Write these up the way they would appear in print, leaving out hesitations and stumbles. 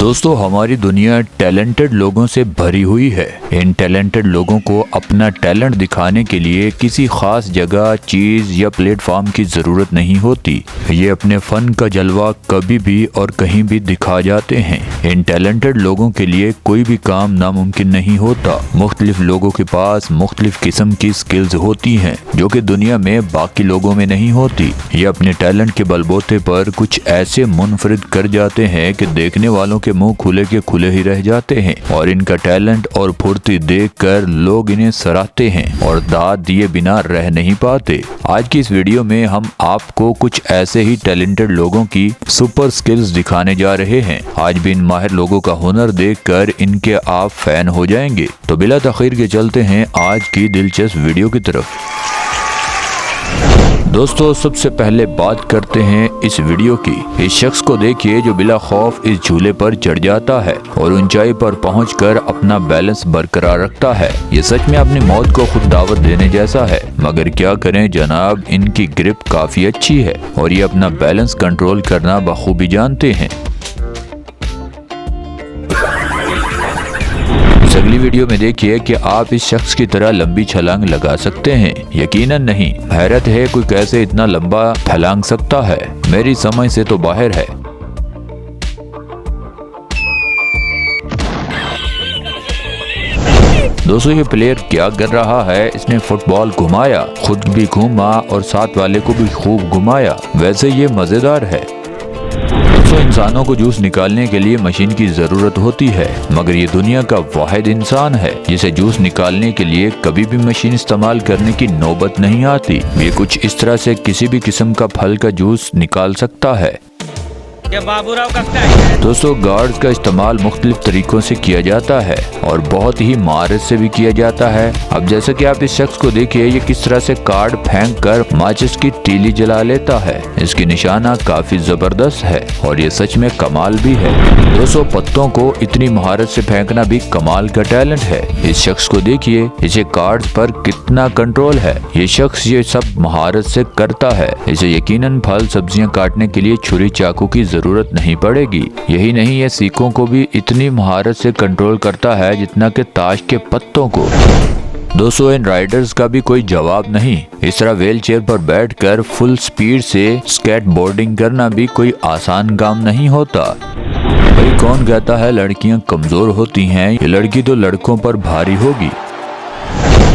दोस्तों, हमारी दुनिया टैलेंटेड लोगों से भरी हुई है। इन टैलेंटेड लोगों को अपना टैलेंट दिखाने के लिए किसी खास जगह, चीज या प्लेटफॉर्म की जरूरत नहीं होती। ये अपने फन का जलवा कभी भी और कहीं भी दिखा जाते हैं। इन टैलेंटेड लोगों के लिए कोई भी काम नामुमकिन नहीं होता। मुख्तलिफ लोगों के पास मुख्तलिफ किस्म की स्किल्स होती हैं जो कि दुनिया में बाकी लोगों में नहीं होती। ये अपने टैलेंट के बलबूते पर कुछ ऐसे मुनफरिद कर जाते हैं कि देखने वालों के मुंह खुले के खुले ही रह जाते हैं और इनका टैलेंट और फुर्ती देखकर लोग इन्हें सराहते हैं और दाद दिए बिना रह नहीं पाते। आज की इस वीडियो में हम आपको कुछ ऐसे ही टैलेंटेड लोगों की सुपर स्किल्स दिखाने जा रहे हैं। आज भी इन माहिर लोगों का हुनर देखकर इनके आप फैन हो जाएंगे। तो बिला तखीर के चलते हैं आज की दिलचस्प वीडियो की तरफ। दोस्तों, सबसे पहले बात करते हैं इस वीडियो की। इस शख्स को देखिए जो बिला खौफ इस झूले पर चढ़ जाता है और ऊंचाई पर पहुंचकर अपना बैलेंस बरकरार रखता है। ये सच में अपनी मौत को खुद दावत देने जैसा है, मगर क्या करें जनाब, इनकी ग्रिप काफी अच्छी है और ये अपना बैलेंस कंट्रोल करना बखूबी जानते हैं। अगली वीडियो में देखिए कि आप इस शख्स की तरह लंबी छलांग लगा सकते हैं। यकीनन नहीं, हैरत है कोई कैसे इतना लंबा छलांग सकता है, मेरी समझ से तो बाहर है। दोस्तों, ये प्लेयर क्या कर रहा है, इसने फुटबॉल घुमाया, खुद भी घूमा और साथ वाले को भी खूब घुमाया। वैसे ये मजेदार है। तो इंसानों को जूस निकालने के लिए मशीन की जरूरत होती है, मगर ये दुनिया का वाहिद इंसान है जिसे जूस निकालने के लिए कभी भी मशीन इस्तेमाल करने की नौबत नहीं आती। ये कुछ इस तरह से किसी भी किस्म का फल का जूस निकाल सकता है। दोस्तों, गार्ड्स का इस्तेमाल मुख्तलिफ तरीकों से किया जाता है और बहुत ही महारत से भी किया जाता है। अब जैसे कि आप इस शख्स को देखिए, ये किस तरह से कार्ड फेंक कर माचिस की तीली जला लेता है। इसकी निशाना काफी जबरदस्त है और ये सच में कमाल भी है। दोस्तों, पत्तों को इतनी महारत से फेंकना भी कमाल का टैलेंट है। इस शख्स को देखिए, इसे कार्ड्स पर कितना कंट्रोल है। ये शख्स ये सब महारत से करता है। इसे यकीनन फल सब्जियां काटने के लिए छुरी चाकू की जरूरत नहीं पड़ेगी। यही नहीं, ये सीखों को भी इतनी महारत से कंट्रोल करता है जितना कि ताश के पत्तों को। दोस्तों, इन राइडर्स का भी कोई जवाब नहीं। इस तरह व्हील चेयर पर बैठकर फुल स्पीड से स्केट बोर्डिंग करना भी कोई आसान काम नहीं होता। भाई, कौन कहता है लड़कियां कमजोर होती हैं? ये लड़की तो लड़कों पर भारी होगी।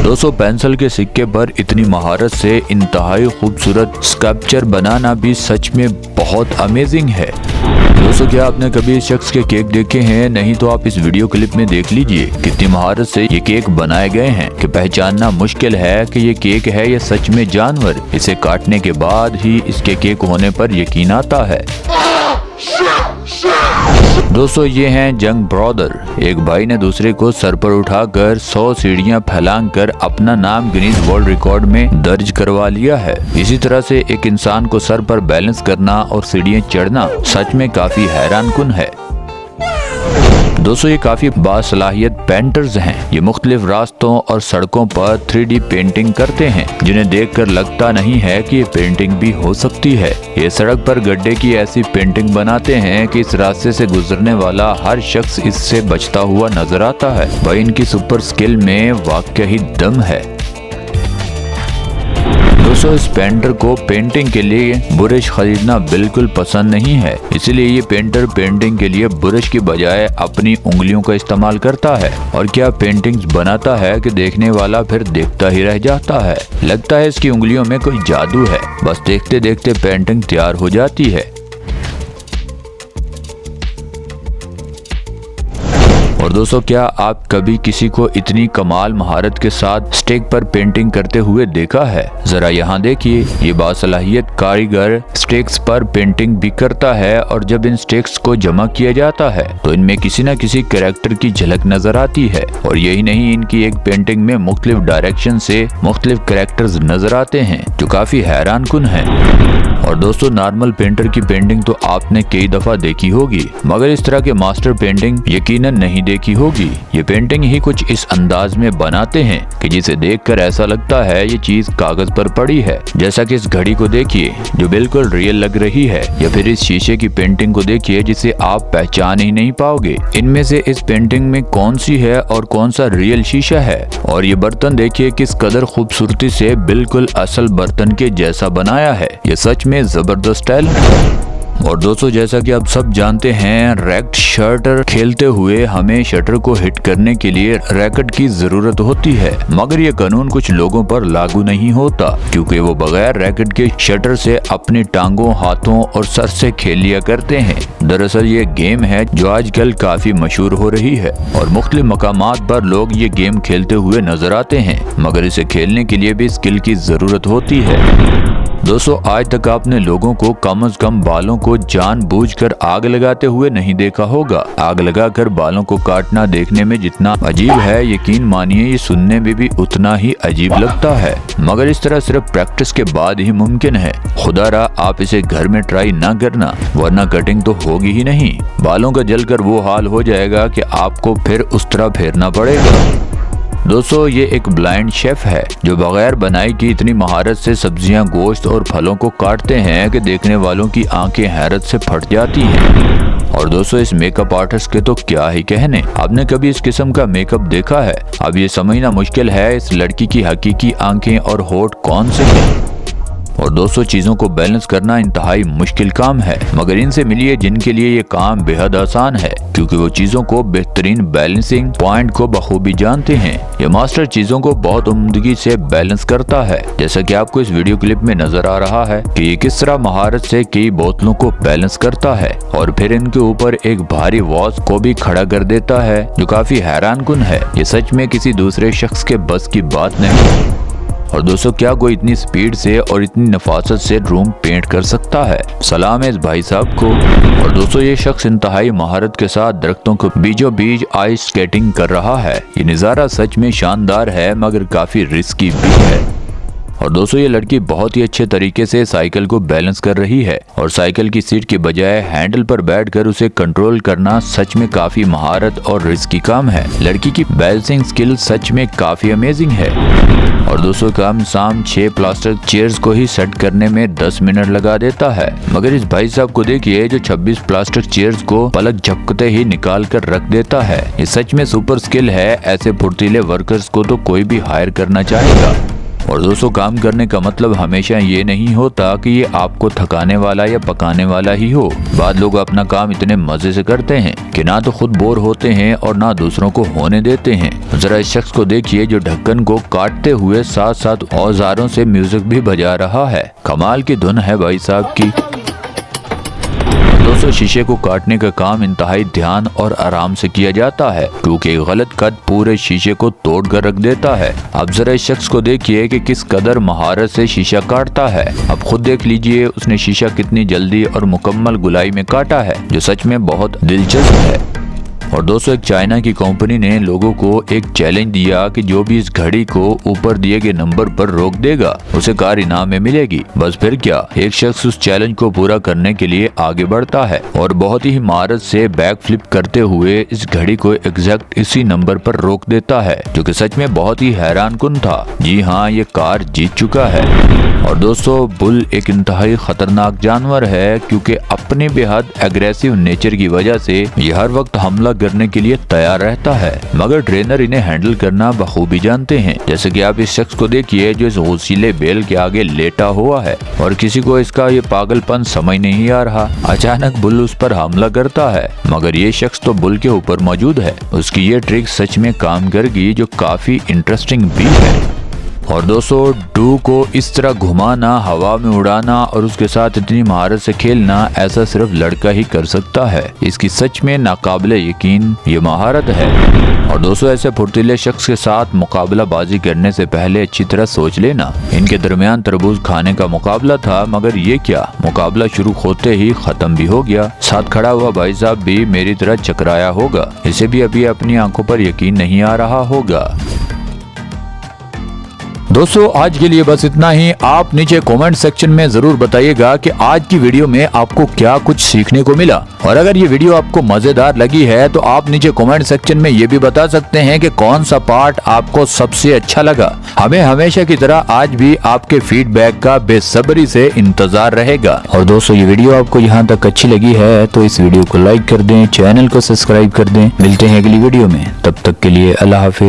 दोस्तों, पेंसिल के सिक्के पर इतनी महारत से इंतहाई खूबसूरत स्कल्पचर बनाना भी सच में बहुत अमेजिंग है। दोस्तों, क्या आपने कभी इस शख्स के केक देखे हैं? नहीं तो आप इस वीडियो क्लिप में देख लीजिए कितनी महारत से ये केक बनाए गए हैं कि पहचानना मुश्किल है कि ये केक है या सच में जानवर। इसे काटने के बाद ही इसके केक होने पर यकीन आता है। दोस्तों, ये हैं जंग ब्रदर। एक भाई ने दूसरे को सर पर उठाकर 100 सीढ़ियां फैलांग कर अपना नाम गिनीज वर्ल्ड रिकॉर्ड में दर्ज करवा लिया है। इसी तरह से एक इंसान को सर पर बैलेंस करना और सीढ़ियां चढ़ना सच में काफी हैरानकुन है। दोस्तों, ये काफी बासलाहियत पेंटर्स हैं। ये मुख्तलिफ रास्तों और सड़कों पर 3D पेंटिंग करते हैं जिन्हें देखकर लगता नहीं है कि ये पेंटिंग भी हो सकती है। ये सड़क पर गड्ढे की ऐसी पेंटिंग बनाते हैं कि इस रास्ते से गुजरने वाला हर शख्स इससे बचता हुआ नजर आता है। भाई, इनकी सुपर स्किल में वाकई ही दम है। दोस्तों, इस पेंटर को पेंटिंग के लिए ब्रश खरीदना बिल्कुल पसंद नहीं है, इसलिए ये पेंटर पेंटिंग के लिए ब्रश की बजाय अपनी उंगलियों का इस्तेमाल करता है और क्या पेंटिंग्स बनाता है कि देखने वाला फिर देखता ही रह जाता है। लगता है इसकी उंगलियों में कोई जादू है, बस देखते देखते पेंटिंग तैयार हो जाती है। और दोस्तों, क्या आप कभी किसी को इतनी कमाल महारत के साथ स्टेक पर पेंटिंग करते हुए देखा है? जरा यहाँ देखिए, ये बासलाहियत कारीगर स्टेक्स पर पेंटिंग भी करता है और जब इन स्टेक्स को जमा किया जाता है तो इनमें किसी न किसी कैरेक्टर की झलक नजर आती है। और यही नहीं, इनकी एक पेंटिंग में मुख्तलिफ डायरेक्शन से मुख्तलिफ कैरेक्टर्स नजर आते हैं जो काफी हैरानकुन है। और दोस्तों, नॉर्मल पेंटर की पेंटिंग तो आपने कई दफा देखी होगी, मगर इस तरह के मास्टर पेंटिंग यकीनन नहीं देखी देखी होगी। ये पेंटिंग ही कुछ इस अंदाज में बनाते हैं कि जिसे देखकर ऐसा लगता है ये चीज कागज पर पड़ी है। जैसा कि इस घड़ी को देखिए जो बिल्कुल रियल लग रही है, या फिर इस शीशे की पेंटिंग को देखिए जिसे आप पहचान ही नहीं पाओगे। इनमें से इस पेंटिंग में कौन सी है और कौन सा रियल शीशा है। और ये बर्तन देखिए किस कदर खूबसूरती से बिल्कुल असल बर्तन के जैसा बनाया है। ये सच में जबरदस्त स्टाइल। और दोस्तों जैसा कि आप सब जानते हैं, रैकेट शटर खेलते हुए हमें शटर को हिट करने के लिए रैकेट की जरूरत होती है, मगर ये कानून कुछ लोगों पर लागू नहीं होता क्योंकि वो बगैर रैकेट के शटर से अपनी टांगों, हाथों और सर से खेल लिया करते हैं। दरअसल ये गेम है जो आजकल काफी मशहूर हो रही है और मुख्तलिफ मकामात पर लोग ये गेम खेलते हुए नजर आते हैं, मगर इसे खेलने के लिए भी स्किल की जरूरत होती है। दोस्तों आज तक आपने लोगों को कम से कम बालों को जानबूझकर आग लगाते हुए नहीं देखा होगा। आग लगाकर बालों को काटना देखने में जितना अजीब है, यकीन मानिए ये सुनने में भी उतना ही अजीब लगता है, मगर इस तरह सिर्फ प्रैक्टिस के बाद ही मुमकिन है। खुदारा आप इसे घर में ट्राई ना करना, वरना कटिंग तो होगी ही नहीं। बालों का जलकर वो हाल हो जाएगा कि आपको फिर उस तरह फेरना पड़ेगा। दोस्तों ये एक ब्लाइंड शेफ है जो बगैर बनाई की इतनी महारत से सब्जियां, गोश्त और फलों को काटते हैं कि देखने वालों की आंखें हैरत से फट जाती हैं। और दोस्तों इस मेकअप आर्टिस्ट के तो क्या ही कहने। आपने कभी इस किस्म का मेकअप देखा है? अब ये समझना मुश्किल है इस लड़की की हकीकी आंखें और होठ कौन से हैं। और दोस्तों चीजों को बैलेंस करना इंतहाई मुश्किल काम है, मगर इनसे मिलिए जिनके लिए ये काम बेहद आसान है क्योंकि वो चीजों को बेहतरीन बैलेंसिंग पॉइंट को बखूबी जानते हैं। ये मास्टर चीजों को बहुत उम्दगी से बैलेंस करता है, जैसा कि आपको इस वीडियो क्लिप में नजर आ रहा है कि ये किस तरह महारत से कई बोतलों को बैलेंस करता है और फिर इनके ऊपर एक भारी वॉच को भी खड़ा कर देता है जो काफी हैरान कुन है। ये सच में किसी दूसरे शख्स के बस की बात नहीं। और दोस्तों क्या कोई इतनी स्पीड से और इतनी नफासत से रूम पेंट कर सकता है? सलाम है इस भाई साहब को। और दोस्तों ये शख्स इंतहाई महारत के साथ दरख्तों को बीचों बीच आइस स्केटिंग कर रहा है। ये नज़ारा सच में शानदार है मगर काफी रिस्की भी है। और दोस्तों ये लड़की बहुत ही अच्छे तरीके से साइकिल को बैलेंस कर रही है और साइकिल की सीट के बजाय हैंडल पर बैठकर उसे कंट्रोल करना सच में काफी महारत और रिस्की काम है। लड़की की बैलेंसिंग स्किल सच में काफी अमेजिंग है। और दोस्तों कम शाम 6 प्लास्टिक चेयर्स को ही सेट करने में 10 मिनट लगा देता है, मगर इस भाई साहब को देखिए जो 26 प्लास्टिक चेयर्स को पलक झपकते ही निकाल कर रख देता है। ये सच में सुपर स्किल है। ऐसे फुर्तीले वर्कर्स को तो कोई भी हायर करना चाहेगा। और दोस्तों काम करने का मतलब हमेशा ये नहीं होता कि ये आपको थकाने वाला या पकाने वाला ही हो। बाद लोग अपना काम इतने मजे से करते हैं कि ना तो खुद बोर होते हैं और ना दूसरों को होने देते हैं। जरा इस शख्स को देखिए जो ढक्कन को काटते हुए साथ साथ औजारों से म्यूजिक भी बजा रहा है। कमाल की धुन है भाई साहब की। दोस्तों शीशे को काटने का काम इंतहाई ध्यान और आराम से किया जाता है क्योंकि गलत कट पूरे शीशे को तोड़ कर रख देता है। अब जरा इस शख्स को देखिए कि किस कदर महारत से शीशा काटता है। अब खुद देख लीजिए उसने शीशा कितनी जल्दी और मुकम्मल गुलाई में काटा है जो सच में बहुत दिलचस्प है। और दोस्तों एक चाइना की कंपनी ने लोगों को एक चैलेंज दिया कि जो भी इस घड़ी को ऊपर दिए गए नंबर पर रोक देगा उसे कार इनाम में मिलेगी। बस फिर क्या, एक शख्स उस चैलेंज को पूरा करने के लिए आगे बढ़ता है और बहुत ही महारत से बैक फ्लिप करते हुए इस घड़ी को एग्जैक्ट इसी नंबर पर रोक देता है जो कि सच में बहुत ही हैरान कुन था। जी हाँ, ये कार जीत चुका है। और दोस्तों बुल एक इंतहाई खतरनाक जानवर है क्योंकि अपने बेहद एग्रेसिव नेचर की वजह से ये हर वक्त हमला करने के लिए तैयार रहता है, मगर ट्रेनर इन्हें हैंडल करना बखूबी जानते हैं। जैसे कि आप इस शख्स को देखिए जो इस गौसीले बेल के आगे लेटा हुआ है और किसी को इसका ये पागलपन समझ नहीं आ रहा। अचानक बुल उस पर हमला करता है, मगर ये शख्स तो बुल के ऊपर मौजूद है। उसकी ये ट्रिक सच में काम करेगी जो काफी इंटरेस्टिंग भी है। और दोस्तों डू को इस तरह घुमाना, हवा में उड़ाना और उसके साथ इतनी महारत से खेलना ऐसा सिर्फ लड़का ही कर सकता है। इसकी सच में नाकाबिले यकीन ये महारत है। और दोस्तों ऐसे फुर्तीले शख्स के साथ मुकाबला बाजी करने से पहले अच्छी तरह सोच लेना। इनके दरमियान तरबूज खाने का मुकाबला था, मगर ये क्या, मुकाबला शुरू होते ही खत्म भी हो गया। साथ खड़ा हुआ भाई साहब भी मेरी तरह चकराया होगा। इसे भी अभी अपनी आंखों पर यकीन नहीं आ रहा होगा। दोस्तों आज के लिए बस इतना ही। आप नीचे कमेंट सेक्शन में जरूर बताइएगा कि आज की वीडियो में आपको क्या कुछ सीखने को मिला, और अगर ये वीडियो आपको मजेदार लगी है तो आप नीचे कमेंट सेक्शन में ये भी बता सकते हैं कि कौन सा पार्ट आपको सबसे अच्छा लगा। हमें हमेशा की तरह आज भी आपके फीडबैक का बेसब्री से इंतजार रहेगा। और दोस्तों ये वीडियो आपको यहाँ तक अच्छी लगी है तो इस वीडियो को लाइक कर दें, चैनल को सब्सक्राइब कर दें। मिलते हैं अगली वीडियो में, तब तक के लिए अल्लाह हाफिज।